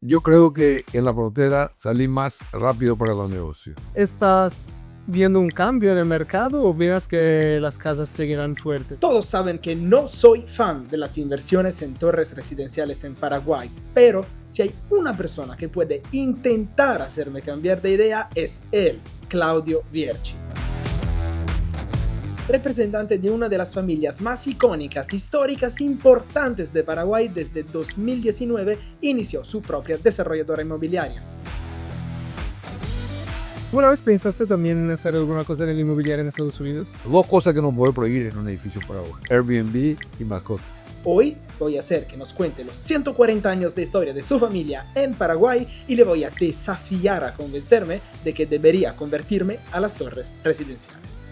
Yo creo que en la frontera salí más rápido para los negocios. ¿Estás viendo un cambio en el mercado o veas que las casas seguirán fuertes? Todos saben que no soy fan de las inversiones en torres residenciales en Paraguay, pero si hay una persona que puede intentar hacerme cambiar de idea es él, Claudio Vierchi. Representante de una de las familias más icónicas, históricas e importantes de Paraguay, desde 2019 inició su propia desarrolladora inmobiliaria. ¿Alguna vez pensaste también en hacer alguna cosa en el inmobiliario en Estados Unidos? Dos cosas que no puedo prohibir en un edificio para vos: Airbnb y mascota. Hoy voy a hacer que nos cuente los 140 años de historia de su familia en Paraguay y le voy a desafiar a convencerme de que debería convertirme a las torres residenciales.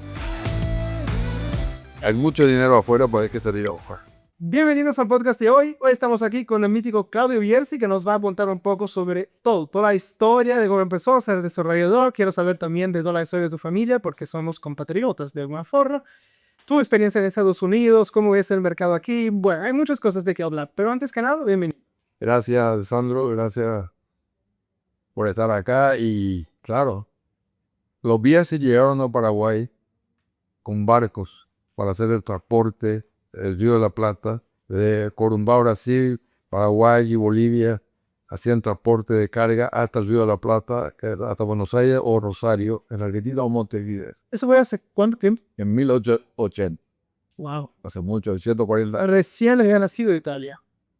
Hay mucho dinero afuera, pues hay que salir a buscar. Bienvenidos al podcast de hoy. Hoy estamos aquí con el mítico Claudio Vierchi, que nos va a contar un poco sobre toda la historia de cómo empezó a ser desarrollador. Quiero saber también de toda la historia de tu familia, porque somos compatriotas de alguna forma. Tu experiencia en Estados Unidos, cómo es el mercado aquí. Bueno, hay muchas cosas de qué hablar, pero antes que nada, bienvenido. Gracias, Sandro, gracias por estar acá. Y claro, los Vierchi llegaron a Paraguay con barcos para hacer el transporte del Río de la Plata, de Corumbá, Brasil, Paraguay y Bolivia. Hacían transporte de carga hasta el Río de la Plata, hasta Buenos Aires o Rosario, en Argentina o Montevideo. ¿Eso fue hace cuánto tiempo? En 1880, Wow. hace mucho, 140. Recién había nacido Italia.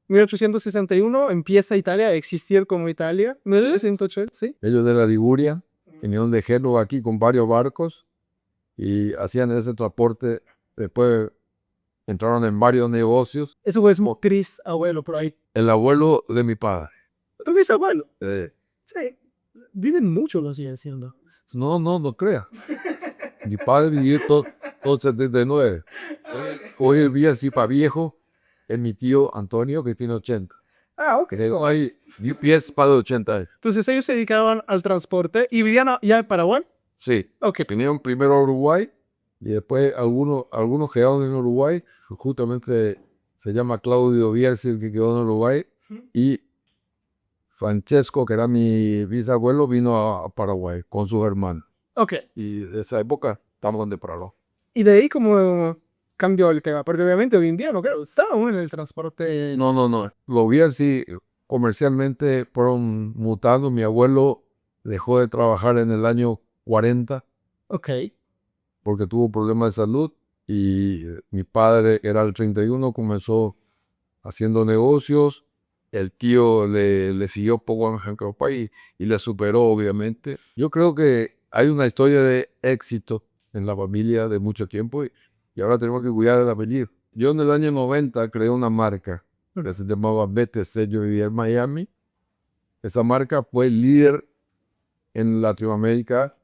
1861 empieza Italia a existir como Italia. 1880, sí. Ellos de la Liguria vinieron de Génova aquí con varios barcos y hacían ese transporte. Después entraron en varios negocios. Eso fue como Cris, abuelo, por ahí. El abuelo de mi padre. ¿Tú ves, abuelo? eh, Sí. Viven mucho, lo siguen haciendo. no crea. Mi padre vivió todo 79. Hoy el día así para viejo es mi tío Antonio, que tiene 80. Ah, ok. Que tengo ahí 10 pies para 80 años. Entonces ellos se dedicaban al transporte y vivían ya en Paraguay. Sí. Ok. Vinieron primero a Uruguay y después algunos quedaron en Uruguay. Justamente se llama Claudio Vierchi, el que quedó en Uruguay. Y Francesco, que era mi bisabuelo, vino a Paraguay con sus hermanos. Ok. Y de esa época estamos donde paró. Y de ahí como cambió el tema, porque obviamente hoy en día no creo, está aún en el transporte. No. Los Vierchi comercialmente fueron mutando. Mi abuelo dejó de trabajar en el año 40 Ok. porque tuvo problemas de salud. Y mi padre, que era el 31, comenzó haciendo negocios. El tío le siguió poco en el país y le superó, obviamente. Yo creo que hay una historia de éxito en la familia de mucho tiempo y ahora tenemos que cuidar el apellido. Yo en el año 90 creé una marca que se llamaba BTC. Yo vivía en Miami. Esa marca fue líder en Latinoamérica.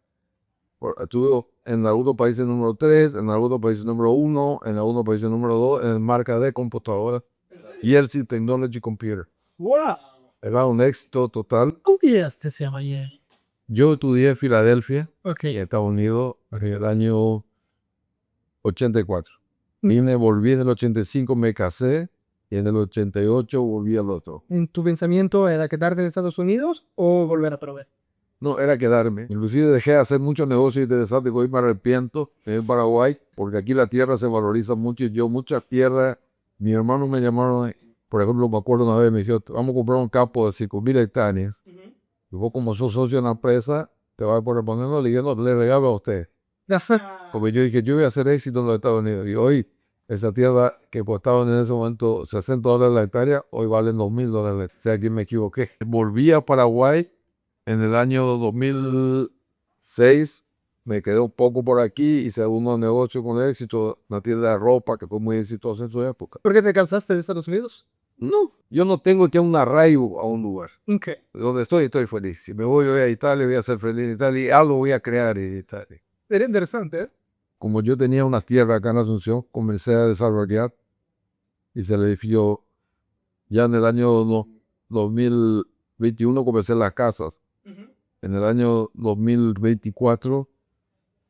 Estuvo en algunos países número 3, en algunos países número 1, en algunos países número 2, en marca de computadora. Vierchi Technology Computer. ¡Wow! Era un éxito total. ¿Cómo llegaste a Miami? Yo estudié en Filadelfia, Ok. en Estados Unidos, en el año 84. Volví en el 85, me casé, y en el 88 volví al otro. ¿En tu pensamiento era quedarte en Estados Unidos o volver a Paraguay? No, era quedarme. Inclusive dejé de hacer muchos negocios interesantes, hoy me arrepiento en Paraguay, porque aquí la tierra se valoriza mucho. Yo mucha tierra, mis hermanos me llamaron, por ejemplo, me acuerdo una vez, me dijeron, vamos a comprar un campo de 5.000 hectáreas. Y vos, como sos socio de una empresa, te vas a poner poniendo, le regalo a usted. Porque yo dije, yo voy a hacer éxito en los Estados Unidos. Y hoy, esa tierra que costaba en ese momento $60 la hectárea, hoy valen $2.000. O sea, aquí me equivoqué. Volví a Paraguay en el año 2006. Me quedé un poco por aquí, hice algunos negocios con éxito, una tienda de ropa que fue muy exitosa en su época. ¿Por qué te cansaste de Estados Unidos? No, yo no tengo que un arraigo a un lugar. Ok. Donde estoy feliz. Si me voy a Italia, voy a ser feliz en Italia y algo voy a crear en Italia. Sería interesante, ¿eh? Como yo tenía unas tierras acá en Asunción, comencé a desarrollar y se le edifició. Ya en el año 2021 comencé las casas. En el año 2024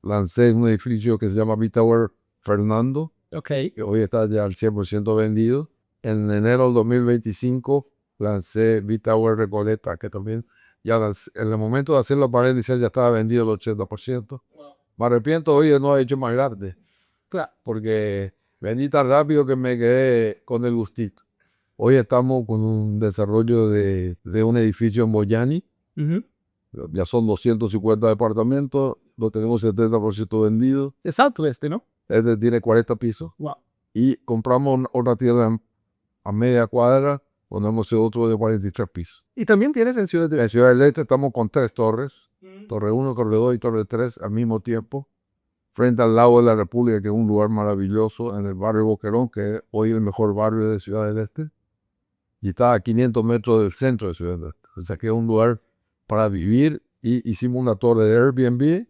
lancé un edificio que se llama B-Tower Fernando, Ok. que hoy está ya al 100% vendido. En enero del 2025 lancé V-Tower Recoleta, que también ya en el momento de hacer la pared inicial ya estaba vendido el 80%. Me arrepiento hoy de no haber hecho más grande, Claro. porque vendí tan rápido que me quedé con el gustito. Hoy estamos con un desarrollo de un edificio en Boyani. Ya son 250 departamentos, lo tenemos 70% vendido. Es alto ¿no? Este tiene 40 pisos. Wow. Y compramos otra tierra a media cuadra, ponemos otro de 43 pisos. Y también tienes en Ciudad del En Este. Ciudad del Este estamos con 3 torres, Torre 1, Torre 2 y Torre 3 al mismo tiempo, frente al lago de la República, que es un lugar maravilloso en el barrio Boquerón, que es hoy el mejor barrio de Ciudad del Este. Y está a 500 metros del centro de Ciudad del Este. O sea que es un lugar para vivir. Y hicimos una torre de Airbnb,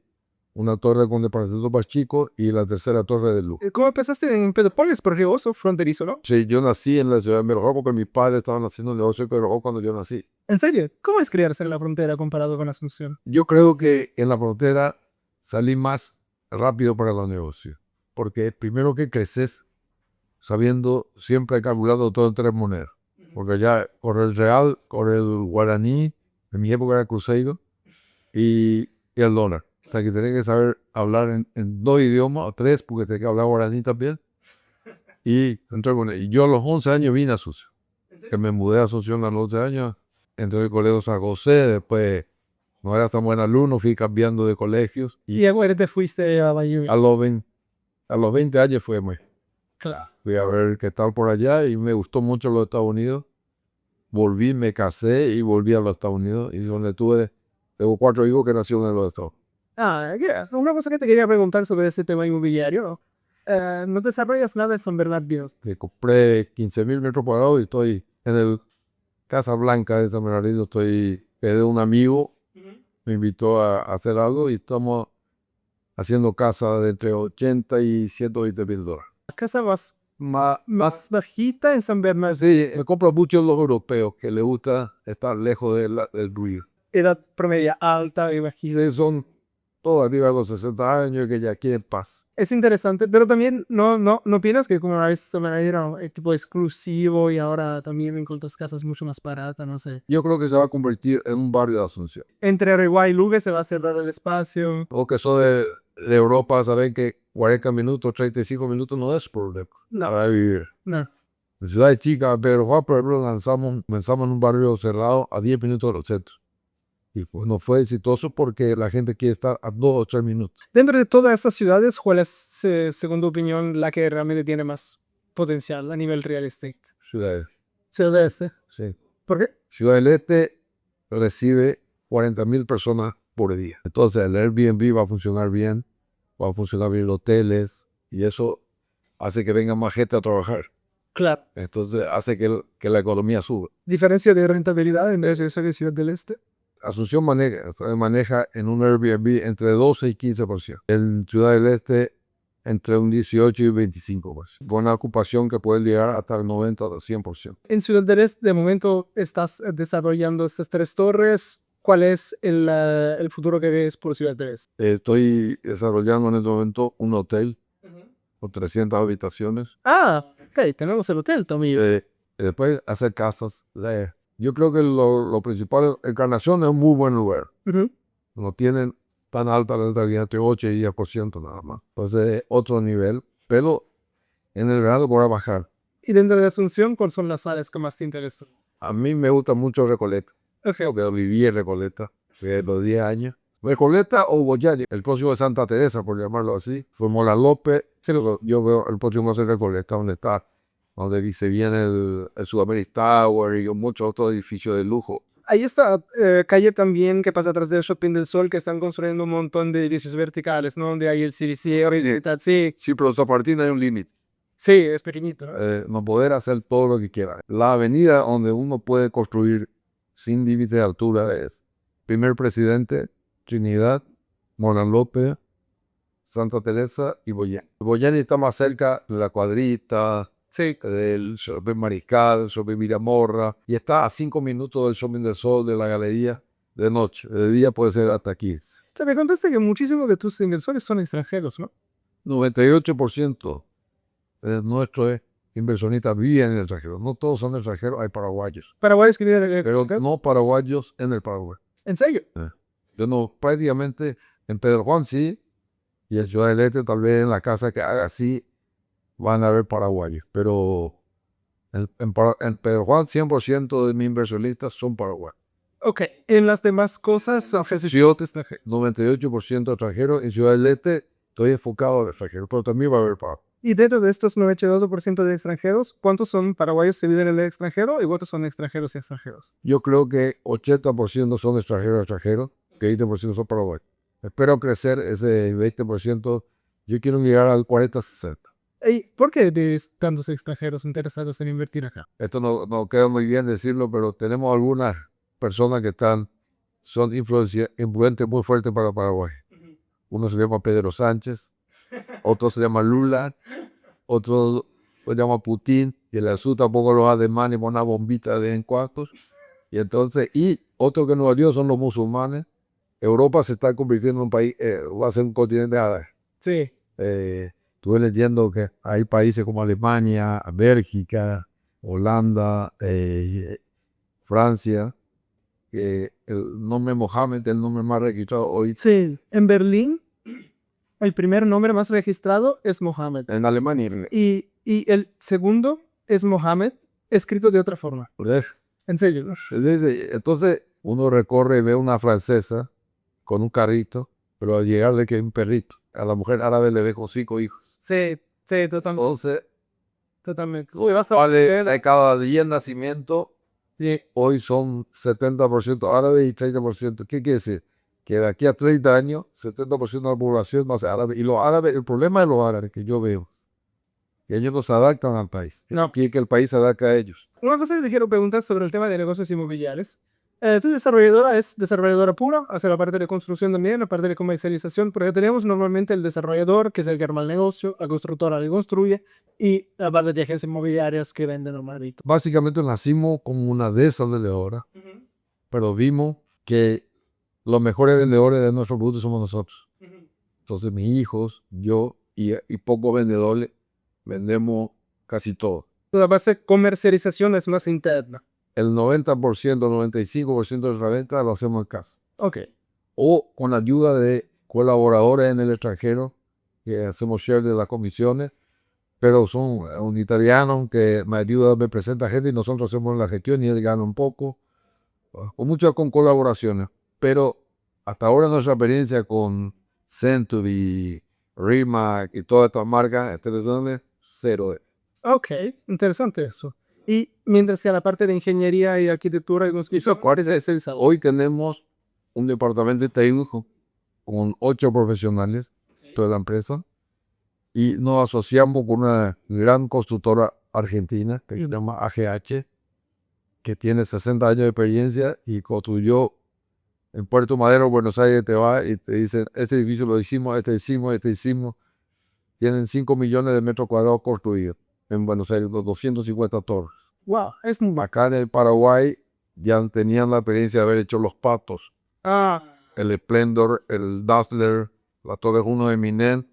una torre con departamentos más chicos y la tercera torre de lujo. ¿Cómo empezaste en Pedrópolis, por Río Oso, fronterizo, no? Sí, yo nací en la ciudad de Berojó porque mis padres estaban haciendo negocio en Berojó cuando yo nací. ¿En serio? ¿Cómo es criarse en la frontera comparado con Asunción? Yo creo que en la frontera salí más rápido para los negocios. Porque primero que creces sabiendo, siempre calculando todo en 3 monedas. Porque ya corre el real, corre el guaraní, en mi época era el cruzeiro, y el dólar. O sea que tenés que saber hablar en 2 idiomas, o 3, porque tenés que hablar guaraní también. Y yo a los 11 años vine a Asunción. Que me mudé a Asunción a los 11 años. Entré en el colegio San José, después no era tan buen alumno, fui cambiando de colegios. Y ahora te fuiste a la lluvia. A los 20 años fui Claro. a ver qué tal por allá y me gustó mucho los Estados Unidos. Volví, me casé y volví a los Estados Unidos. Y donde tengo 4 hijos que nacieron en los Estados Unidos. Una cosa que te quería preguntar sobre ese tema inmobiliario. No desarrollas nada en San Bernardino. Que compré 15,000 metros cuadrados y estoy en el Casa Blanca de San Bernardino. Quedé un amigo, me invitó a hacer algo y estamos haciendo casa de entre 80 y 120 mil dólares. La casa más bajita en San Bernardino. Sí, me compran muchos los europeos que les gusta estar lejos del ruido. Edad promedia alta y bajita. Sí, son todos arriba de los 60 años que ya quieren paz. Es interesante, pero también no piensas que como a veces era un tipo exclusivo y ahora también encuentras casas mucho más baratas, no sé. Yo creo que se va a convertir en un barrio de Asunción. Entre Areguá y Lugue se va a cerrar el espacio. O que son de Europa, saben que 40 minutos, 35 minutos no es problema para vivir. No. En ciudades chicas, pero por ejemplo, comenzamos en un barrio cerrado a 10 minutos del centro. Y pues no fue exitoso porque la gente quiere estar a 2 o 3 minutos. Dentro de todas estas ciudades, ¿cuál es, según tu opinión, la que realmente tiene más potencial a nivel real estate? Ciudades. Ciudad del Este. Sí. ¿Por qué? Ciudad del Este recibe 40,000 personas por día. Entonces el Airbnb va a funcionar bien hoteles y eso hace que venga más gente a trabajar. Claro. Entonces hace que la economía suba. ¿Diferencia de rentabilidad entre esa y Ciudad del Este? Asunción maneja en un Airbnb entre 12 y 15%. En Ciudad del Este entre un 18 y 25%. Con una ocupación que puede llegar hasta el 90 o 100%. En Ciudad del Este, de momento, estás desarrollando estas 3 torres. ¿Cuál es el futuro que ves por Ciudad del Este? Estoy desarrollando en este momento un hotel con 300 habitaciones. Ok, tenemos el hotel también. Después hacer casas. Yo creo que lo principal, Encarnación es un muy buen lugar. No tienen tan alta la rentabilidad, entre 8 y 10% nada más. Entonces, otro nivel, pero en el verano voy a bajar. Y dentro de Asunción, ¿cuáles son las áreas que más te interesan? A mí me gusta mucho Recoleta. Okay. Porque viví en Recoleta desde los 10 años. Recoleta o Boyani, el próximo de Santa Teresa, por llamarlo así. Fue Mola López. Yo veo el próximo a ser Recoleta, donde se viene el Sudamerican Tower y muchos otros edificios de lujo. Ahí está calle también que pasa atrás del Shopping del Sol, que están construyendo un montón de edificios verticales, ¿no? Donde hay el CDC, sí. Sí, pero San Martín hay un límite. Sí, es pequeñito, ¿no? No poder hacer todo lo que quiera. La avenida donde uno puede construir sin límite de altura es Primer Presidente, Trinidad, Mola López, Santa Teresa y Boyani. Boyani está más cerca de la Cuadrita, sí, del Shopping Mariscal, Shopping Miramorra, y está a 5 minutos del Shopping del Sol, de la galería, de noche. De día puede ser hasta 15. O me contaste que muchísimos de tus inversores son extranjeros, ¿no? 98% de nuestro es inversionistas viven en el extranjero. No todos son extranjeros, hay paraguayos. Paraguay escribe Pero no paraguayos en el Paraguay. ¿En serio? Yo no, prácticamente en Pedro Juan sí, y en Ciudad del Este tal vez en la casa que haga así van a haber paraguayos. Pero en Pedro Juan 100% de mis inversionistas son paraguayos. Ok, en las demás cosas, Yo 98% extranjeros. En Ciudad del Este estoy enfocado al extranjero, pero también va a haber paraguayos. y dentro de estos 92% de extranjeros, ¿cuántos son paraguayos que viven en el extranjero y cuántos son extranjeros y extranjeros? Yo creo que 80% son extranjeros, que 20% son paraguayos. Espero crecer ese 20%. Yo quiero llegar al 40-60. ¿Y por qué hay tantos extranjeros interesados en invertir acá? Esto no queda muy bien decirlo, pero tenemos algunas personas que son influentes muy fuertes para Paraguay. Uno se llama Pedro Sánchez, otro se llama Lula, otro se llama Putin, y el asunto tampoco los alemanes con una bombita de en cuartos. Y otro que nos ayuda son los musulmanes. Europa se está convirtiendo en un país, va a ser un continente árabe. Sí. Estuve leyendo que hay países como Alemania, Bélgica, Holanda, Francia, que el nombre Mohammed es el nombre más registrado hoy. Sí, en Berlín el primer nombre más registrado es Mohammed. En Alemania. Y el segundo es Mohammed, escrito de otra forma. En serio. Entonces uno recorre y ve una francesa con un carrito, pero al llegarle que es un perrito. A la mujer árabe le ve con 5 hijos. Sí, totalmente. Entonces, Totalmente. de cada 10 nacimientos, Sí. hoy son 70% árabes y 30%. ¿Qué quiere decir? Que de aquí a 30 años, 70% de la población va a ser árabe. Y los árabes, el problema de los árabes que yo veo, que ellos no se adaptan al país. No. Quieren que el país se adapte a ellos. Una cosa que te quiero preguntar sobre el tema de negocios inmobiliarios. Tu desarrolladora es desarrolladora pura, hace la parte de construcción también, la parte de comercialización, porque tenemos normalmente el desarrollador, que es el que arma el negocio, la constructora le construye, y la parte de agencias inmobiliarias que venden normalito. Básicamente nacimos como una desarrolladora, pero vimos que los mejores vendedores de nuestros productos somos nosotros. Entonces mis hijos, yo y pocos vendedores vendemos casi todo. La base de comercialización es más interna. El 90%, 95% de nuestra venta lo hacemos en casa. Ok. O con la ayuda de colaboradores en el extranjero, que hacemos share de las comisiones, pero son un italiano que me ayuda, me presenta gente y nosotros hacemos la gestión y él gana un poco. O muchas con colaboraciones. Pero hasta ahora nuestra experiencia con Century, Rimac y todas estas marcas, cero. Ok, interesante eso. Y mientras que a la parte de ingeniería y arquitectura y construcción, ¿cuál es el sabor? Hoy tenemos un departamento técnico con 8 profesionales, toda la empresa, y nos asociamos con una gran constructora argentina que se llama AGH, que tiene 60 años de experiencia y construyó en Puerto Madero, Buenos Aires. Te va y te dicen, este edificio lo hicimos, este hicimos. Tienen 5 millones de metros cuadrados construidos en Buenos Aires, 250 torres. Wow, es muy bacán. Acá en el Paraguay ya tenían la experiencia de haber hecho los Patos, el Splendor, el Dazzler, la Torre 1 de Minen.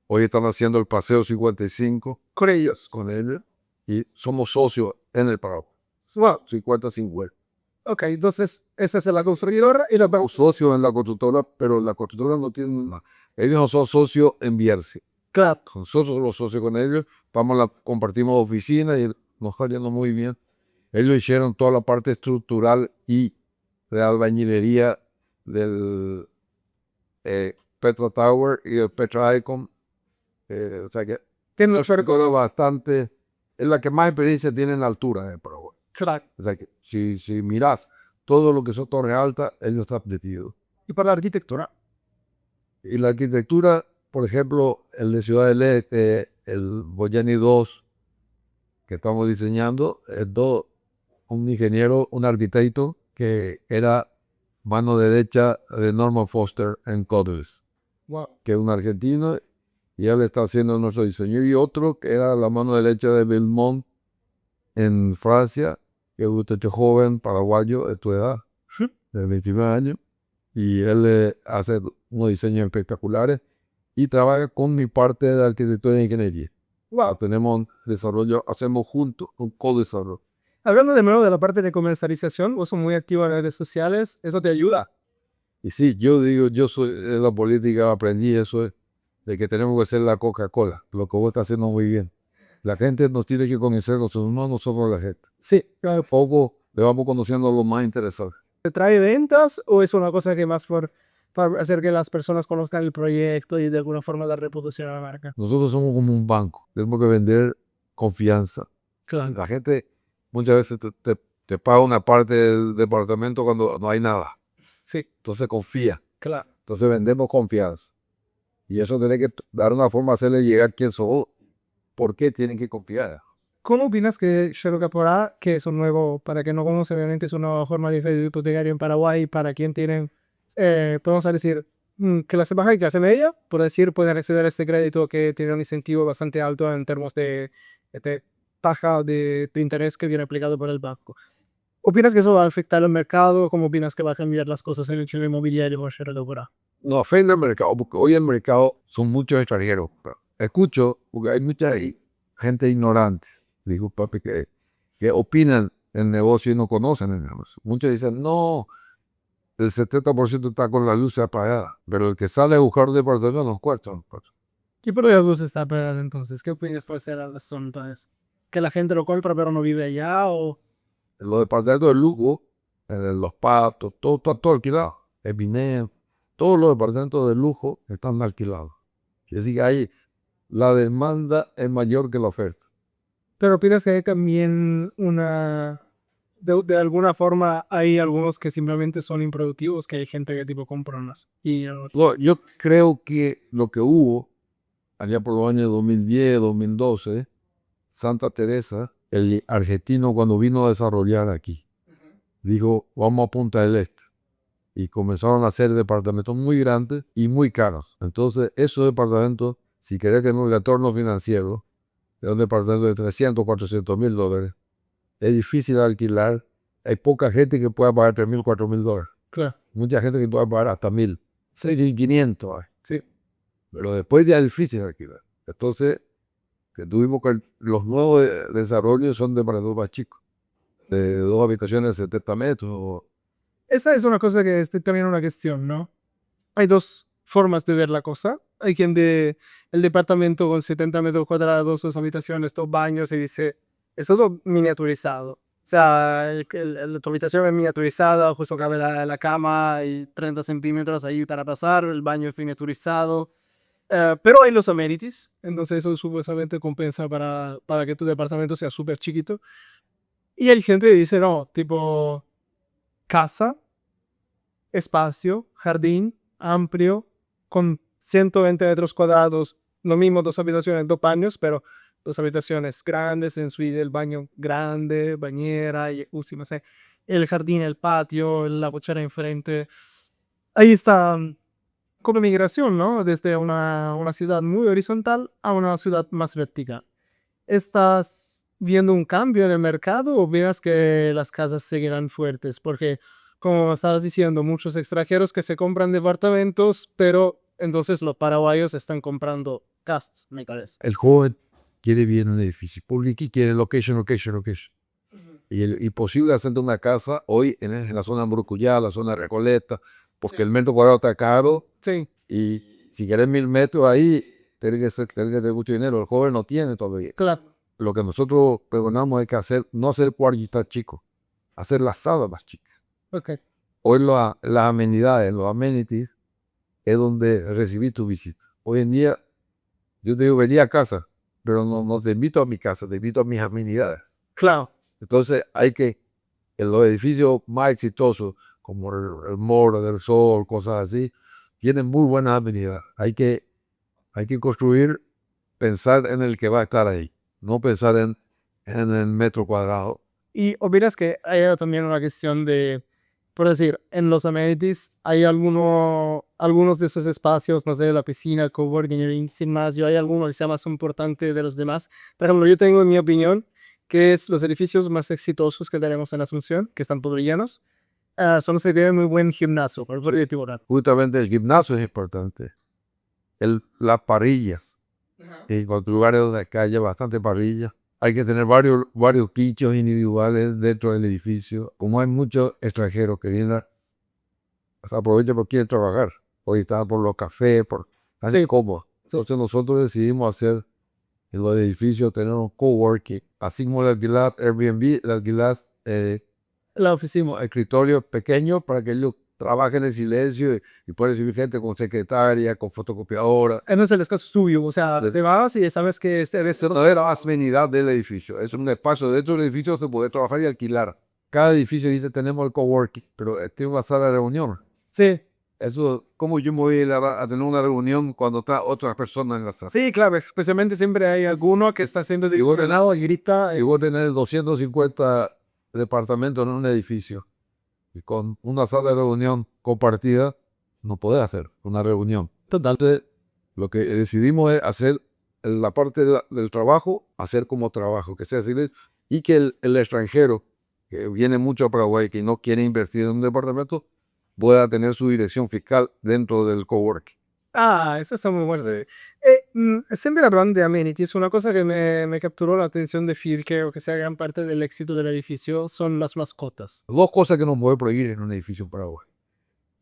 Hoy están haciendo el Paseo 55 con ellos. con ellos y somos socios en el Paraguay. Wow. 50-50. Ok, entonces esa es la constructora y la Socios en la constructora, pero la constructora no tiene nada. Ellos no son socios en Bierce. Claro. Nosotros somos socios con ellos, compartimos oficina y nos está yendo muy bien. Ellos hicieron toda la parte estructural y de albañilería del Petra Tower y el Petra Icon. O sea que Tiene una bastante, es la que más experiencia tiene en la altura de Paraguay. Claro. O sea que si miras todo lo que son torres altas, ellos están metidos. Y para la arquitectura. Y la arquitectura, por ejemplo, el de Ciudad del Este, el Boyani 2, que estamos diseñando, es un ingeniero, un arquitecto que era mano derecha de Norman Foster en Coders, Wow. que es un argentino, y él está haciendo nuestro diseño. Y otro que era la mano derecha de Belmont en Francia, que es un muchacho joven, paraguayo, de tu edad, de 29 años, y él hace unos diseños espectaculares y trabaja con mi parte de arquitectura e ingeniería. Wow. Tenemos desarrollo, hacemos juntos un co-desarrollo. Hablando de nuevo de la parte de comercialización, vos sos muy activo en redes sociales, eso te ayuda. Y sí, yo digo, yo soy en la política, aprendí eso de que tenemos que ser la Coca-Cola, lo que vos estás haciendo muy bien. La gente nos tiene que conocer, no nosotros la gente. Sí, claro. Poco le vamos conociendo a lo más interesante. ¿Te trae ventas o es una cosa que más por hacer que las personas conozcan el proyecto y de alguna forma dar reputación a la marca? Nosotros somos como un banco, tenemos que vender confianza. Claro. La gente muchas veces te paga una parte del departamento cuando no hay nada. Sí, Entonces confía. claro. Entonces vendemos confianza. Y eso tiene que dar una forma de hacerle llegar quién sos, por qué tienen que confiar. ¿Cómo opinas que Sherlock Caporá, que es un nuevo, para que no conoce, obviamente es una nueva forma de crédito hipotecario en Paraguay, para quien tienen, podemos decir, clase baja y clase media, por decir, pueden acceder a este crédito que tiene un incentivo bastante alto en términos de taja de interés que viene aplicado por el banco? ¿Opinas que eso va a afectar al mercado? ¿Cómo opinas que va a cambiar las cosas en el giro inmobiliario por Sherlock Caporá? No ofende al mercado, porque hoy el mercado son muchos extranjeros. Escucho, porque hay mucha gente ignorante, digo papi, que opinan el negocio y no conocen el negocio. Muchos dicen, no, el 70% está con la luz apagada, pero el que sale a buscar un departamento nos cuesta. ¿Y por qué la luz está apagada entonces? ¿Qué opinas puede ser la razón para eso? ¿Que la gente lo compra pero no vive allá o...? En los departamentos de lujo, en los patos, todo está todo alquilado. El Bineo, todos los departamentos de lujo están alquilados. Es decir, que la demanda es mayor que la oferta. Pero opinas que hay también de alguna forma hay algunos que simplemente son improductivos, que hay gente que tipo compra unas y No, yo creo que lo que hubo allá por los años 2010, 2012, Santa Teresa, el argentino cuando vino a desarrollar aquí, dijo, vamos a Punta del Este. Y comenzaron a hacer departamentos muy grandes y muy caros. Entonces, esos departamentos, si querés tener un retorno financiero de un departamento de 300, 400 mil dólares, es difícil de alquilar. Hay poca gente que pueda pagar 3.000, 4.000 dólares. claro. Mucha gente que puede pagar hasta 1.000. 6.500. Sí. Pero después ya es difícil de alquilar. Entonces, que tuvimos que los nuevos desarrollos son departamentos más chicos, de 2 habitaciones de 70 metros. Esa es una cosa que es también una cuestión, ¿no? Hay dos formas de ver la cosa. Hay quien de el departamento con 70 metros cuadrados, 2 habitaciones, 2 baños y dice, es todo miniaturizado. O sea, tu habitación es miniaturizada, justo cabe la cama y 30 centímetros ahí para pasar, el baño es miniaturizado. Pero hay los amenities, entonces eso supuestamente compensa para que tu departamento sea súper chiquito. Y hay gente que dice, no, tipo casa, espacio, jardín, amplio, con 120 metros cuadrados, lo mismo 2 habitaciones, 2 baños, pero 2 habitaciones grandes, en suite, el baño grande, bañera, jacuzzi, no sé, el jardín, el patio, la cochera enfrente. Ahí está como migración, ¿no? Desde una ciudad muy horizontal a una ciudad más vertical. ¿Estás viendo un cambio en el mercado o veas que las casas seguirán fuertes? Porque, como estabas diciendo, muchos extranjeros que se compran departamentos, pero entonces los paraguayos están comprando casas, me parece. El joven quiere vivir en un edificio, porque aquí quiere location. Y posible hacer una casa hoy en la zona Brucuyá, la zona Recoleta, porque el metro cuadrado está caro. Sí, Y si quieres 1.000 metros ahí, tiene que tener mucho dinero. El joven no tiene todavía. claro. Lo que nosotros pregonamos es que no hacer cuartitas chicos, hacer las salas más chicas. Ok. Hoy las amenidades, los amenities, es donde recibí tu visita. Hoy en día, yo te digo, vení a casa, pero no te invito a mi casa, te invito a mis amenidades. Claro. Entonces hay que, en los edificios más exitosos, como el Moro del Sol, cosas así, tienen muy buenas amenidades. Hay que construir, pensar en el que va a estar ahí, no pensar en el metro cuadrado. Y opinas que hay también una cuestión de, por decir, en los amenities hay algunos de esos espacios, no sé, la piscina, el coworking, el gimnasio, hay alguno que sea más importante de los demás. Por ejemplo, yo tengo en mi opinión que es los edificios más exitosos que tenemos en Asunción, que están todos llenos, son los que tienen muy buen gimnasio, por el tiburar. Justamente el gimnasio es importante. Las parrillas. y con lugares donde haya bastante parrilla. Hay que tener varios pichos individuales dentro del edificio. Como hay muchos extranjeros que vienen, se aprovechan porque quieren trabajar. Hoy están por los cafés, están cómodos. Entonces nosotros decidimos hacer en los edificios, tener un coworking. Así como el alquilar Airbnb, el alquilar La oficina. escritorios pequeños para que ellos trabajen en silencio y pueden recibir gente con secretaria, con fotocopiadora. No es el espacio tuyo, o sea, te vas y sabes que Eso no es la amenidad del edificio, es un espacio dentro del edificio donde poder trabajar y alquilar. Cada edificio dice tenemos el coworking, pero tiene una sala de reunión. Sí. Eso, ¿cómo yo me voy a ir a tener una reunión cuando está otra persona en la sala? Sí, claro, especialmente siempre hay alguno que está haciendo disciplinado y grita. Si vos tenés 250 departamentos en un edificio y con una sala de reunión compartida, no podés hacer una reunión. Entonces, lo que decidimos es hacer la parte del trabajo, hacer como trabajo, que sea así, y que el extranjero que viene mucho a Paraguay, que no quiere invertir en un departamento, pueda tener su dirección fiscal dentro del coworking. Eso está muy bueno. Siempre hablan de amenities. Una cosa que me capturó la atención de Phil, que sea gran parte del éxito del edificio, son las mascotas. Dos cosas que no puede prohibir en un edificio en Paraguay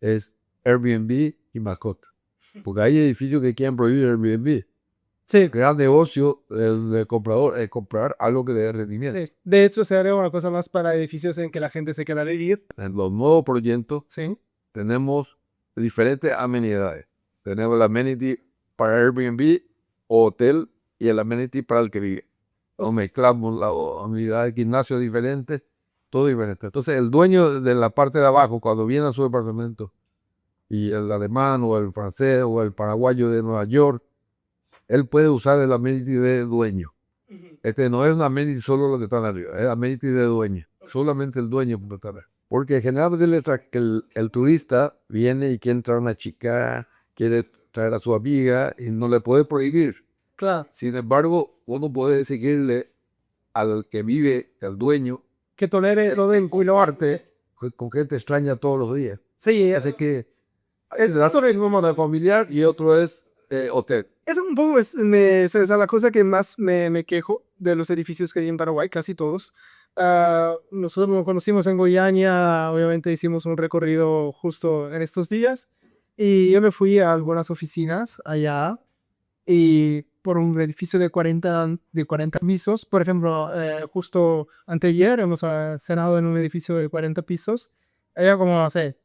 es Airbnb y mascota. Porque hay edificios que quieren prohibir Airbnb. Sí. El gran negocio del comprador es comprar algo que dé rendimiento. Sí. De hecho, se haría una cosa más para edificios en que la gente se queda a vivir. En los nuevos proyectos Sí. tenemos diferentes amenidades. Tenemos el amenity para Airbnb o hotel y el amenity para el que vive. Nos mezclamos la amenidad de gimnasio diferente, todo diferente. Entonces el dueño de la parte de abajo, cuando viene a su departamento, y el alemán o el francés o el paraguayo de Nueva York, él puede usar el amenity de dueño. Este no es un amenity solo lo que está arriba, es amenity de dueño. Solamente el dueño puede estar arriba. Porque generalmente el turista viene y quiere traer a una chica, quiere traer a su amiga y no le puede prohibir. Claro. Sin embargo, uno puede seguirle al que vive, al dueño, que tolere lo del cuidarte con gente extraña todos los días. Sí, Así que eso es como de familiar y otro es hotel. Es un poco, es la cosa que más me quejo de los edificios que hay en Paraguay, casi todos. Nosotros nos conocimos en Goiânia, obviamente hicimos un recorrido justo en estos días y yo me fui a algunas oficinas allá y por un edificio de 40 pisos, por ejemplo, justo anteayer hemos cenado en un edificio de 40 pisos, había como, no sé,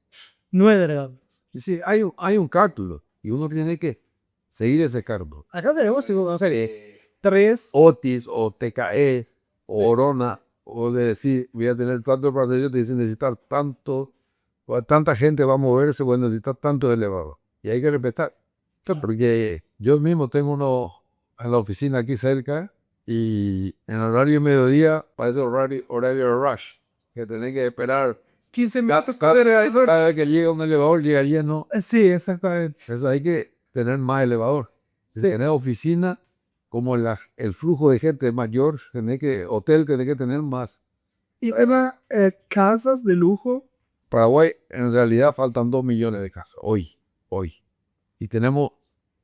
9 regalos. Sí, hay un cálculo y uno tiene que seguir ese cálculo. Acá tenemos, no sé, 3. Otis o TKE o Orona, o de decir, voy a tener tanto para ellos, te dicen necesitar tanto, o tanta gente va a moverse, bueno, necesitar tanto elevado. Y hay que respetar. Porque yo mismo tengo uno en la oficina aquí cerca y en horario de mediodía parece horario de rush, que tenés que esperar 15 minutos. cada vez que llega un elevador llega lleno. Sí, exactamente. Eso hay que tener más elevador. Si Sí. tenés oficina, como el flujo de gente mayor, hotel tenés que tener más. Y Eva, casas de lujo. Paraguay, en realidad, faltan 2 millones de casas, hoy. Y tenemos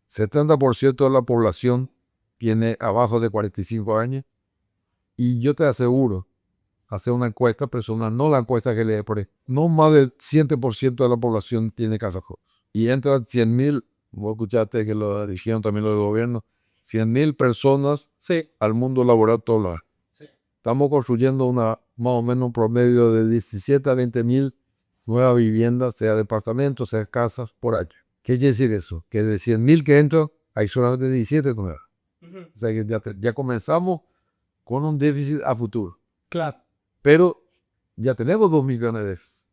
70% de la población tiene abajo de 45 años. Y yo te aseguro, hacer una encuesta personal, no la encuesta que le pone, no más del 7% de la población tiene casa joven. Y entran 100.000, vos escuchaste que lo dijeron también los del gobierno, 100.000 personas Sí. al mundo laboral todos los años. Sí. Estamos construyendo más o menos un promedio de 17 a 20.000 nuevas viviendas, sea departamentos, sea casas, por año. ¿Qué quiere decir eso? Que de 100.000 que entran, hay solamente 17 nuevas. O sea que ya comenzamos con un déficit a futuro. Claro. Pero ya tenemos 2 millones de déficit.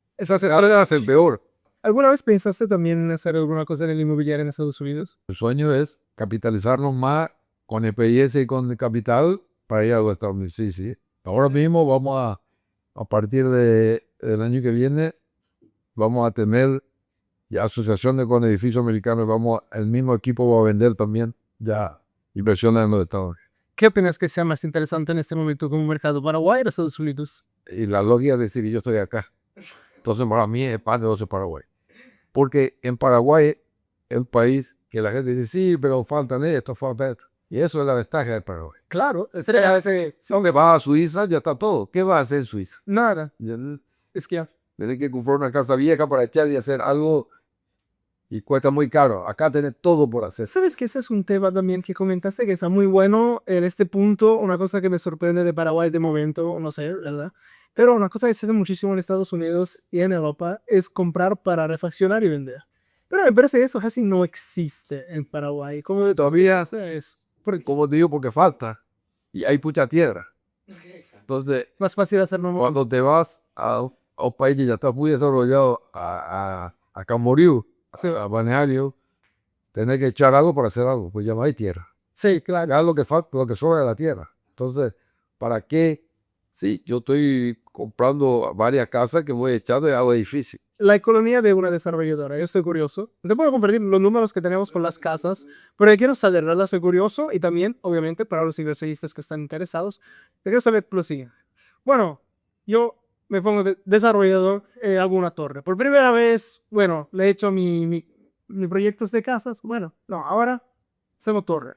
Ahora va a ser peor. ¿Alguna vez pensaste también en hacer alguna cosa en el inmobiliario en Estados Unidos? El sueño es capitalizarnos más con experiencia y con capital para ir a los Estados Unidos. Sí. Ahora mismo vamos a partir del año que viene, vamos a tener ya asociaciones con edificios americanos. El mismo equipo va a vender también ya inversiones en los Estados Unidos. ¿Qué opinas que sea más interesante en este momento como mercado, Paraguay o Estados Unidos? Y la lógica es decir que yo estoy acá. Entonces para mí es pan de 12 Paraguay. Porque en Paraguay es el país que la gente dice, sí, pero faltan esto, falta esto. Y eso es la ventaja del Paraguay. Claro, sería a veces Aunque vas a Suiza, ya está todo. ¿Qué vas a hacer en Suiza? nada. Ya Es que Tienes que comprar una casa vieja para echar y hacer algo y cuesta muy caro. Acá tenés todo por hacer. sabes que ese es un tema también que comentaste que está muy bueno en este punto. Una cosa que me sorprende de Paraguay de momento, no sé, ¿verdad? Pero una cosa que se hace muchísimo en Estados Unidos y en Europa es comprar para refaccionar y vender. Pero me parece que eso casi no existe en Paraguay. Como Todavía, es como te digo, porque falta. Y hay mucha tierra. Entonces, más fácil hacerlo. cuando te vas a un país que ya está muy desarrollado, a Camboriú, a Balneario, tenés que echar algo para hacer algo, pues ya no hay tierra. Sí, claro. Ya lo que falta, lo que sobra de la tierra. Entonces, ¿para qué? Sí, yo estoy comprando varias casas que voy echando y hago edificios. La economía de una desarrolladora. Yo estoy curioso. Te puedo compartir los números que tenemos con las casas, pero yo quiero saber, ¿verdad? Estoy curioso y también, obviamente, para los inversionistas que están interesados, te quiero saber lo siguiente. Bueno, yo me pongo de desarrollador, hago una torre. Por primera vez, bueno, le he hecho mi proyectos de casas. Bueno, no, ahora hacemos torre.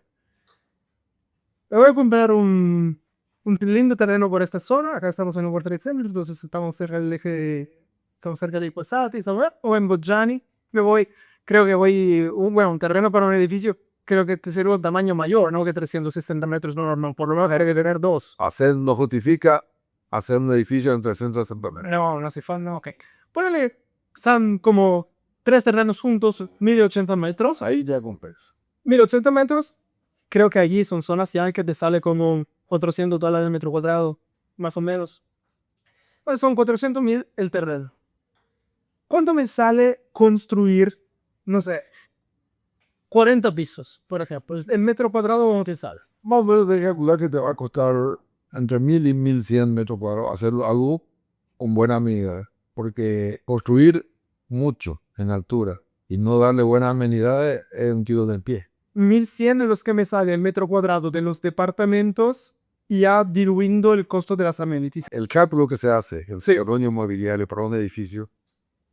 Me voy a comprar un lindo terreno por esta zona. Acá estamos en el World Trade Center, entonces estamos cerca del eje, estamos cerca de Iposati, o en Bojani. Me voy, creo que voy, bueno, un terreno para un edificio, creo que sería un tamaño mayor, ¿no? Que 360 metros, no, por lo menos hay que tener dos. Hacer no justifica hacer un edificio en 360 metros. No hace falta, no, ok. Ponele, están como tres terrenos juntos, 1080 metros. Ahí ya compras. 1080 metros, creo que allí son zonas ya que te sale como $400 el metro cuadrado, más o menos. Pues son 400.000 el terreno. ¿Cuánto me sale construir, no sé, 40 pisos, por ejemplo? El metro cuadrado, ¿cómo te sale? Más o menos de calcular que te va a costar entre 1000 y 1100 metros cuadrados hacer algo con buena medida. Porque construir mucho en altura y no darle buenas amenidades es un tiro del pie. 1100 de los que me sale el metro cuadrado de los departamentos y ya diluyendo el costo de las amenities. El cálculo que se hace, el desarrollo inmobiliario para un edificio,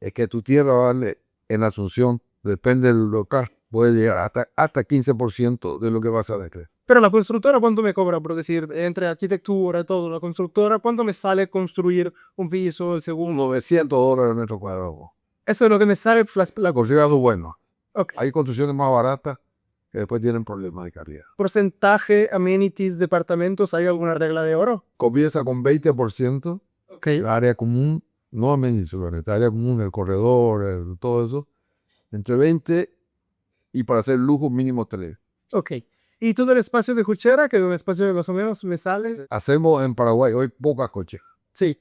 es que tu tierra vale en Asunción, depende del local, puede llegar hasta 15% de lo que vas a declarar. Pero la constructora, ¿cuánto me cobra? Por decir, entre arquitectura, todo, la constructora, ¿cuánto me sale construir un piso, el segundo? $900 el metro cuadrado. Eso es lo que me sale. La construcción es bueno. Ok. Hay construcciones más baratas que después tienen problemas de calidad. Porcentaje, amenities, departamentos, ¿hay alguna regla de oro? Comienza con 20%, Ok. el área común, no amenities, el área común, el corredor, todo eso, entre 20 y para hacer lujo mínimo 3. Ok. ¿Y todo el espacio de cochera, que es un espacio de más o menos me sale? Hacemos en Paraguay hoy pocas cocheras. Sí.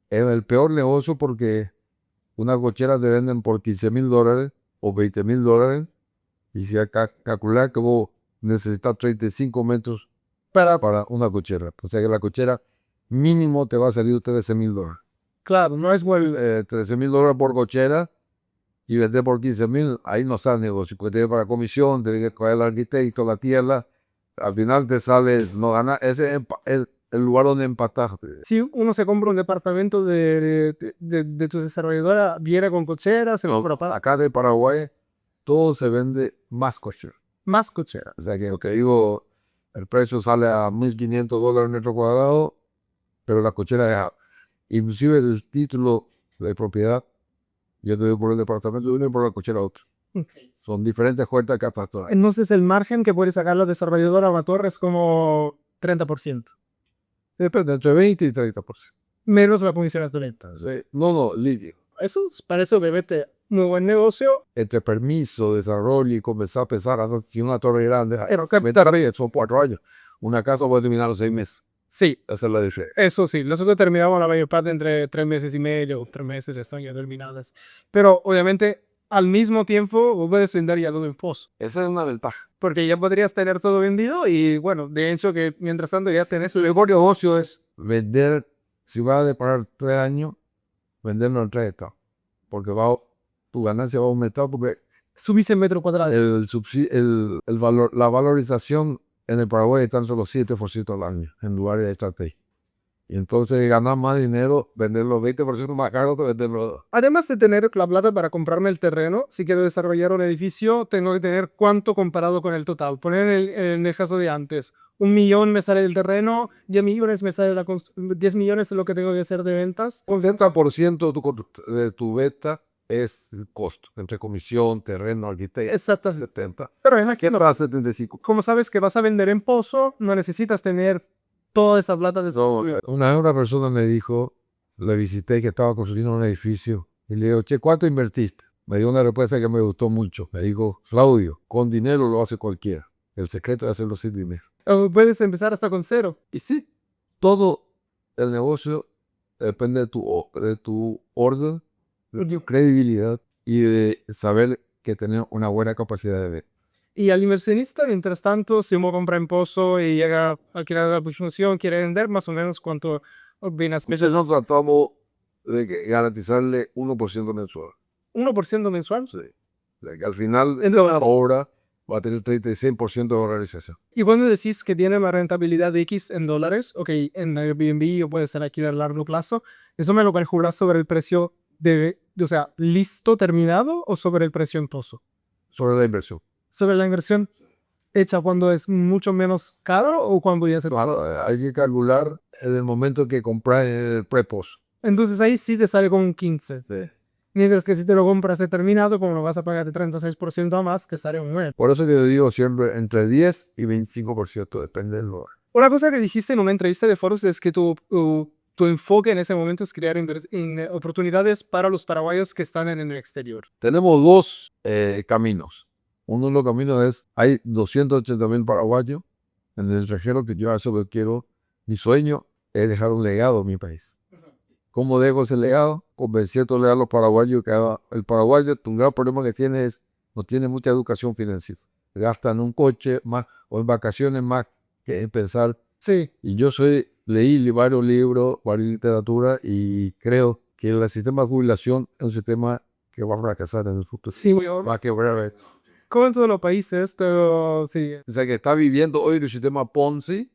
Es el peor negocio porque una cochera te venden por $15,000 o $20,000 y si hay que calcular que vos necesitas 35 metros para una cochera. O sea que la cochera mínimo te va a salir $13,000. Claro, no es bueno. $13,000 por cochera y vender por 15,000, ahí no está el negocio, porque tienes para comisión, tienes que coger al arquitecto, la tierra, al final te sales, no ganas, ese es el lugar donde empataste. Si uno se compra un departamento de tu desarrolladora, viene con cochera, se compra Acá de Paraguay todo se vende más cochera. más cochera. O sea que lo que digo, el precio sale a $1,500 el metro cuadrado, pero la cochera es, inclusive el título de propiedad, yo te doy por el departamento de uno y por la cochera otro. Son diferentes cuentas catastrales. Entonces el margen que puede sacar la desarrolladora a una torre es como 30%. Depende, entre 20 y 30%. Menos las comisiones de venta. Sí. No, limpio. Eso parece obviamente muy buen negocio. Entre permiso, desarrollo y comenzar a pensar, si una torre grande, pero que me tarde, son 4 años. Una casa puede terminar en 6 meses. Sí, Esa es la diferencia. eso sí. Nosotros terminamos la mayor parte entre 3 meses y medio, 3 meses están ya terminadas. Pero obviamente al mismo tiempo vos puedes vender ya todo en pozo. Esa es una ventaja. Porque ya podrías tener todo vendido y bueno, de hecho que mientras tanto ya tenés El mejor negocio es vender, si vas a deparar 3 años, venderlo en 3 etapas. Porque tu ganancia va a aumentar porque subís el metro cuadrado. la valorización en el Paraguay está en solo 7% al año en lugares de estrategia. Y entonces ganar más dinero, venderlo 20% más caro que venderlo. Además de tener la plata para comprarme el terreno, si quiero desarrollar un edificio, tengo que tener cuánto comparado con el total. Poner en el caso de antes, 1 millón me sale el terreno, 10 millones me sale 10 millones es lo que tengo que hacer de ventas. Un 70% de tu venta es el costo, entre comisión, terreno, arquitecto. Exactamente. 70. Pero es aquí, ¿Qué para 75? como sabes que vas a vender en pozo, no necesitas tener toda esa plata de... No, una vez una persona me dijo, le visité que estaba construyendo un edificio y le digo, che, ¿cuánto invertiste? Me dio una respuesta que me gustó mucho. Me dijo, Claudio, con dinero lo hace cualquiera. El secreto es hacerlo sin dinero. O puedes empezar hasta con cero. Y sí, todo el negocio depende de tu orden, de tu credibilidad y de saber que tener una buena capacidad de ver. Y al inversionista, mientras tanto, si uno compra en pozo y llega a crear la función, quiere vender más o menos cuánto opinas. Entonces nosotros tratamos de garantizarle 1% mensual. 1% mensual. Sí. O sea, que al final En de la dólares. obra va a tener 36% de realización. Y cuando decís que tiene una rentabilidad de X en dólares, ok, en Airbnb o puede ser aquí a largo plazo, ¿eso me lo calculas sobre el precio o sea, listo, terminado o sobre el precio en pozo? Sobre la inversión. Sobre la inversión hecha cuando es mucho menos caro o cuando ya se... Claro, hay que calcular en el momento que compras el prepost. Entonces ahí sí te sale con un 15. Sí. Mientras que si te lo compras de terminado, como lo vas a pagar de 36% a más, te sale un 9. Por eso que yo digo siempre entre 10 y 25%, depende del lugar. Una cosa que dijiste en una entrevista de foros es que tu enfoque en ese momento es crear oportunidades para los paraguayos que están en el exterior. Tenemos dos caminos. Uno de los caminos es, hay 280.000 paraguayos en el extranjero que yo eso que quiero. Mi sueño es dejar un legado en mi país. ¿Cómo dejo ese legado? Convenciéndole a los paraguayos que el paraguayo, un gran problema que tiene es, no tiene mucha educación financiera. Gasta en un coche más o en vacaciones más que en pensar. Sí. Y yo leí varios libros, varias literaturas y creo que el sistema de jubilación es un sistema que va a fracasar en el futuro. Sí, Va a quebrar. como en todos los países, pero sí. O sea, que está viviendo hoy el sistema Ponzi,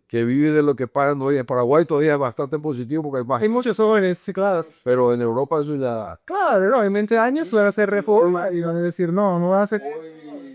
que vive de lo que pagan hoy en Paraguay, todavía es bastante positivo porque hay más. Hay muchos jóvenes, sí, claro. Pero en Europa eso ya... Claro, no, en 20 años van a hacer reforma y van a decir, no, no va a hacer...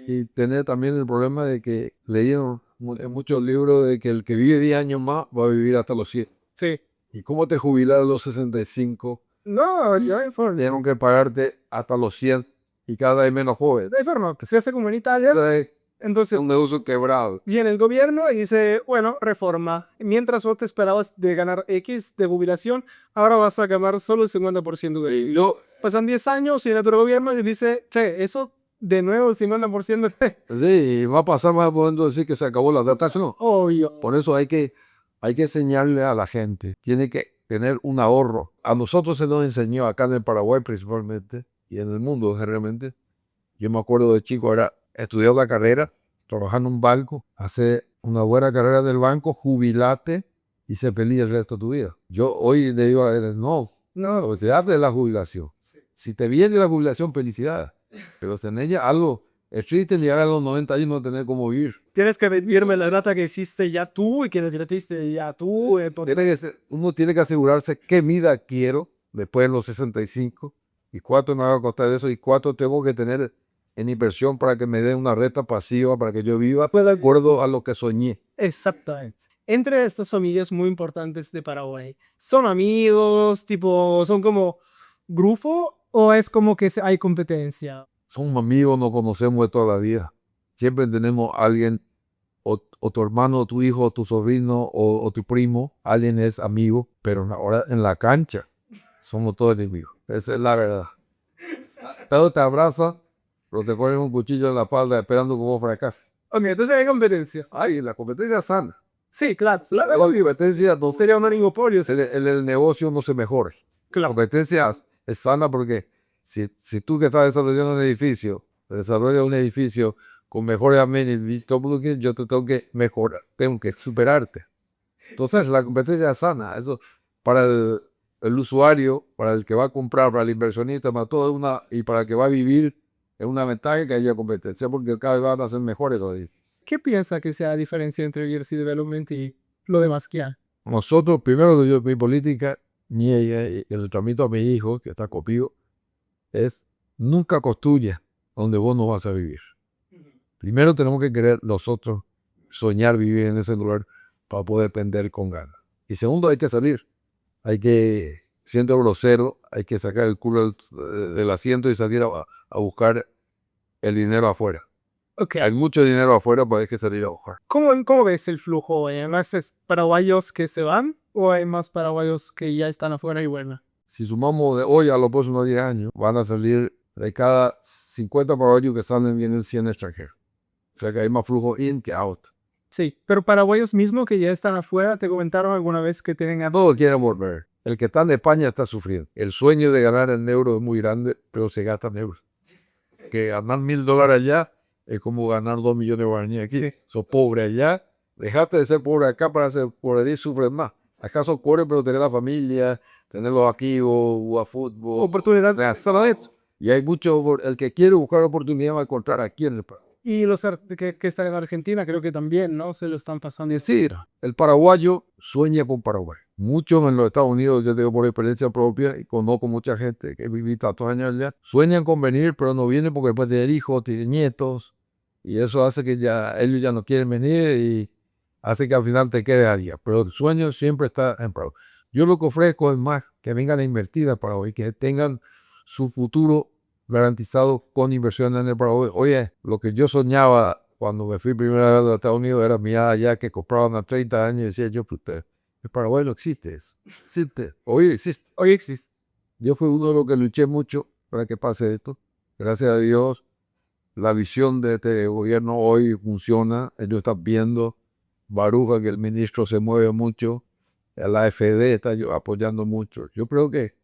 Y tener también el problema de que leyeron en muchos libros de que el que vive 10 años más va a vivir hasta los 100. Sí. ¿Y cómo te jubilas a los 65? No, yo hay forma. Tienen que pagarte hasta los 100 y cada vez menos jóvenes. Hay forma. Se hace como en Italia. Es Entonces un negocio quebrado. viene el gobierno y dice, bueno, reforma. Mientras vos te esperabas de ganar X de jubilación, ahora vas a ganar solo el 50% de ello. Yo, Pasan 10 años y el otro gobierno y dice, che, eso de nuevo el 50%. sí, va a pasar más podemos decir que se acabó la data, ¿no? Obvio. Por eso hay que enseñarle a la gente. Tiene que tener un ahorro. A nosotros se nos enseñó acá en el Paraguay principalmente y en el mundo generalmente. Yo me acuerdo de chico, estudiar la carrera, trabajar en un banco, hacer una buena carrera del banco, jubilate y ser feliz el resto de tu vida. Yo hoy le digo a él, no, felicidades de la jubilación. Sí. Si te viene la jubilación, felicidades. Pero tener ya algo, es triste llegar a los 90 años y no tener cómo vivir. Tienes que vivirme la data que hiciste ya tú y que retiraste ya tú. Uno tiene que asegurarse qué vida quiero después de los 65 y cuánto me va a costar eso y cuánto tengo que tener en inversión para que me den una renta pasiva, para que yo viva de acuerdo a lo que soñé. Exactamente. Entre estas familias muy importantes de Paraguay, ¿son amigos, tipo, son como grupo o es como que hay competencia? Somos amigos, nos conocemos de toda la vida. Siempre tenemos a alguien, o tu hermano, o tu hijo, o tu sobrino, o tu primo, alguien es amigo, pero ahora en la cancha somos todos enemigos. Esa es la verdad. Todo te abraza, pero te ponen un cuchillo en la espalda esperando que vos fracases. Ok, entonces hay competencia. Ay, la competencia es sana. Sí, claro. La competencia no Sería un oligopolio. el negocio no se mejore. La competencia es sana porque si tú que estás desarrollando un edificio, desarrollas un edificio con mejores amenities, todo el mundo quiere, yo te tengo que mejorar, tengo que superarte. Entonces la competencia es sana. Eso para el usuario, para el que va a comprar, para el inversionista, para todo y para el que va a vivir, es una ventaja que haya competencia porque cada vez van a ser mejores los edificios. ¿Qué piensa que sea la diferencia entre Jersey Development y lo demás que hay? Nosotros, primero, mi política, y el tramito a mi hijo, que está conmigo, es nunca construya donde vos no vas a vivir. Primero tenemos que querer nosotros soñar vivir en ese lugar para poder vender con ganas. Y segundo, hay que salir. Hay que, siendo grosero, hay que sacar el culo del asiento y salir a buscar el dinero afuera. Okay. Hay mucho dinero afuera, pero hay que salir a buscar. ¿Cómo ves el flujo? ¿Hay más paraguayos que se van o hay más paraguayos que ya están afuera y vuelven? Si sumamos de hoy a los próximos 10 años, van a salir de cada 50 paraguayos que salen, vienen 100 extranjeros. O sea que hay más flujo in que out. Sí, pero paraguayos mismos que ya están afuera, ¿te comentaron alguna vez que tienen a... Todos quieren volver. El que está en España está sufriendo. El sueño de ganar en euros es muy grande, pero se gasta en euros. Que ganar $1.000 allá es como ganar 2 millones de guaraníes aquí. Sí. Sos pobre allá, dejaste de ser pobre acá para ser pobre y sufres más. Acá sos pobre, pero tenés la familia, tenés los amigos, jugar fútbol. Oportunidades. Y hay mucho, el que quiere buscar oportunidad va a encontrar aquí en el país. Y los que están en Argentina creo que también, ¿no? Se lo están pasando. Es decir, el paraguayo sueña con Paraguay. Muchos en los Estados Unidos, yo digo por experiencia propia, y conozco mucha gente que viví tantos años allá, sueñan con venir, pero no vienen porque después tienen hijos, tienen nietos, y eso hace que ya ellos ya no quieren venir y hace que al final te quedes allá. Pero el sueño siempre está en Paraguay. Yo lo que ofrezco es más que vengan a invertir a Paraguay, que tengan su futuro garantizado con inversión en el Paraguay. Oye, lo que yo soñaba cuando me fui primera vez a Estados Unidos era mirar allá que compraban a 30 años y decía yo, puta, el Paraguay no existe eso. Existe. Hoy existe. Hoy existe. Yo fui uno de los que luché mucho para que pase esto. Gracias a Dios, la visión de este gobierno hoy funciona. Ellos están viendo, Baruja, que el ministro se mueve mucho, la AFD está apoyando mucho. Yo creo que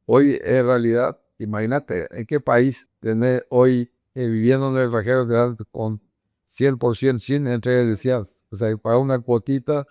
hoy es realidad. Imagínate en qué país tener hoy viviendo en el extranjero con 100% sin entrega iniciales. O sea, pagar una cuotita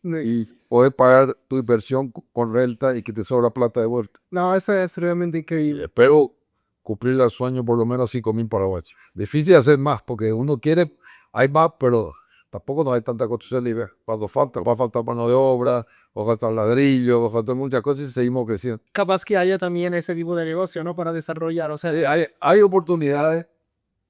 y poder pagar tu inversión con renta y que te sobra plata de vuelta. No, eso es realmente increíble. Espero cumplir el sueño por lo menos 5.000 paraguayos. Difícil hacer más porque uno quiere, hay más, pero tampoco no hay tanta construcción libre. Cuando falta, va a faltar mano de obra, va a faltar ladrillo, va a faltar muchas cosas y seguimos creciendo. Capaz que haya también ese tipo de negocio, ¿no? Para desarrollar, o sea... Hay oportunidades.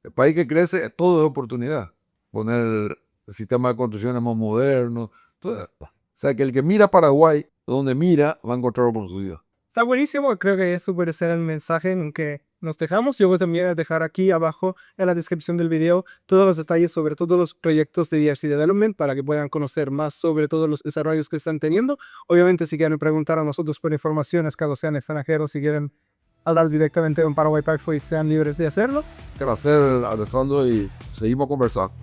El país que crece, todo es oportunidad. Poner el sistema de construcción más moderno. Todo. O sea, que el que mira Paraguay, donde mira, va a encontrar oportunidad. Está buenísimo, creo que es súper ese el mensaje en que nos dejamos. Yo voy también a dejar aquí abajo en la descripción del video todos los detalles sobre todos los proyectos de DRC Development para que puedan conocer más sobre todos los desarrollos que están teniendo. Obviamente, si quieren preguntar a nosotros por informaciones, cuando sean extranjeros, si quieren hablar directamente con Paraguay Pacfo y sean libres de hacerlo. Placer, Alessandro, y seguimos conversando.